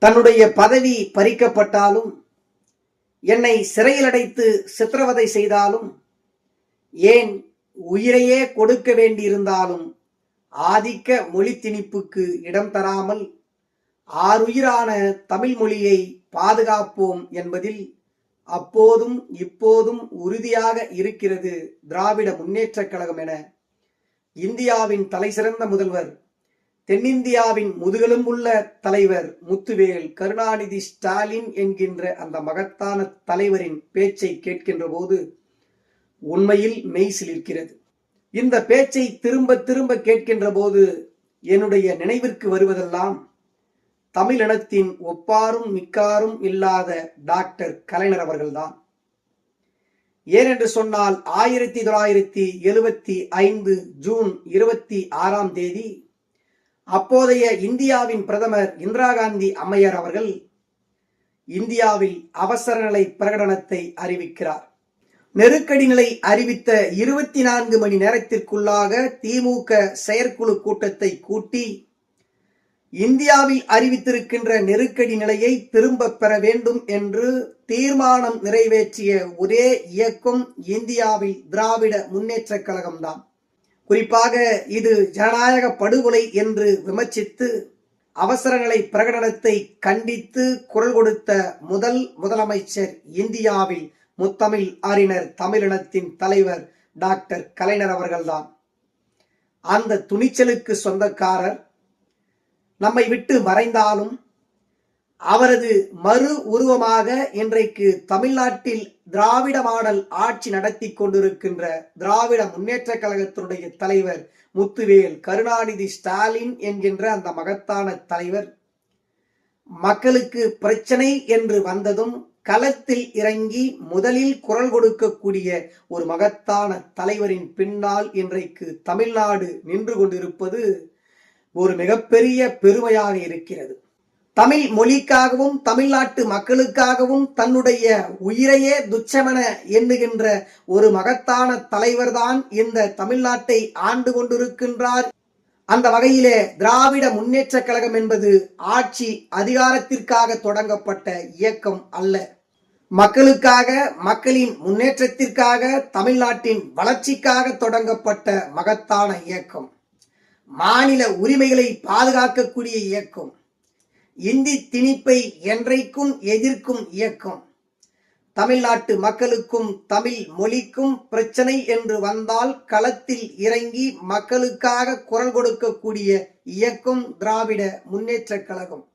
தன்னுடைய பதவி பறிக்கப்பட்டாலும், என்னை சிறையில் அடைத்து சித்திரவதை செய்தாலும், ஏன் உயிரையே கொடுக்க வேண்டியிருந்தாலும் ஆதிக்க மொழி திணிப்புக்கு இடம் தராமல் ஆருயிரான தமிழ் மொழியை பாதுகாப்போம் என்பதில் அப்போதும் இப்போதும் உறுதியாக இருக்கிறது திராவிட முன்னேற்றக் கழகம் என இந்தியாவின் தலைசிறந்த முதல்வர், தென்னிந்தியாவின் முதுகெலும்புள்ள தலைவர் முத்துவேல் கருணாநிதி ஸ்டாலின் என்கின்ற அந்த மகத்தான தலைவரின் பேச்சை கேட்கின்ற போது உண்மையில் மெய் சிலிர்க்கிறது. இந்த பேச்சை திரும்ப திரும்ப கேட்கின்ற போது என்னுடைய நினைவிற்கு வருவதெல்லாம் தமிழினத்தின் ஒப்பாரும் மிக்காரும் இல்லாத டாக்டர் கலைஞர் அவர்கள்தான். ஏனென்று சொன்னால் 1975 ஜூன் 26ஆம் தேதி அப்போதைய இந்தியாவின் பிரதமர் இந்திரா காந்தி அம்மையார் அவர்கள் இந்தியாவில் அவசர நிலை பிரகடனத்தை அறிவிக்கிறார். நெருக்கடி நிலை அறிவித்த 24 மணி நேரத்திற்குள்ளாக திமுக செயற்குழு கூட்டத்தை கூட்டி இந்தியாவில் அறிவித்திருக்கின்ற நெருக்கடி நிலையை திரும்ப பெற வேண்டும் என்று தீர்மானம் நிறைவேற்றிய ஒரே இயக்கம் இந்தியாவில் திராவிட முன்னேற்றக் கழகம்தான். குறிப்பாக இது ஜனநாயக படுகொலை என்று விமர்சித்து அவசர நிலை பிரகடனத்தை கண்டித்து குரல் கொடுத்த முதலமைச்சர் இந்தியாவில் முத்தமிழ் அறிஞர் தமிழினத்தின் தலைவர் டாக்டர் கலைஞர் அவர்கள்தான். அந்த துணிச்சலுக்கு சொந்தக்காரர் நம்மை விட்டு மறைந்தாலும் அவரது மறு உருவமாக இன்றைக்கு தமிழ்நாட்டில் திராவிட மாடல் ஆட்சி நடத்தி கொண்டிருக்கின்ற திராவிட முன்னேற்ற கழகத்தினுடைய தலைவர் முத்துவேல் கருணாநிதி ஸ்டாலின் என்கின்ற அந்த மகத்தான தலைவர் மக்களுக்கு பிரச்சனை என்று வந்ததும் களத்தில் இறங்கி முதலில் குரல் கொடுக்கக்கூடிய ஒரு மகத்தான தலைவரின் பின்னால் இன்றைக்கு தமிழ்நாடு நின்று கொண்டிருப்பது ஒரு மிகப்பெரிய பெருமையாக இருக்கிறது. தமிழ் மொழிக்காகவும் தமிழ்நாட்டு மக்களுக்காகவும் தன்னுடைய உயிரையே துச்சமென எண்ணுகின்ற ஒரு மகத்தான தலைவர்தான் இந்த தமிழ்நாட்டை ஆண்டு கொண்டிருக்கின்றார். அந்த வகையிலே திராவிட முன்னேற்ற கழகம் என்பது ஆட்சி அதிகாரத்திற்காக தொடங்கப்பட்ட இயக்கம் அல்ல. மக்களுக்காக, மக்களின் முன்னேற்றத்திற்காக, தமிழ்நாட்டின் வளர்ச்சிக்காக தொடங்கப்பட்ட மகத்தான இயக்கம். மாநில உரிமைகளை பாதுகாக்கக்கூடிய இயக்கம். இந்தி திணிப்பை என்றைக்கும் எதிர்க்கும் இயக்கம். தமிழ்நாட்டு மக்களுக்கும் தமிழ் மொழிக்கும் பிரச்சனை என்று வந்தால் களத்தில் இறங்கி மக்களுக்காக குரல் கொடுக்கக்கூடிய இயக்கம் திராவிட முன்னேற்ற கழகம்.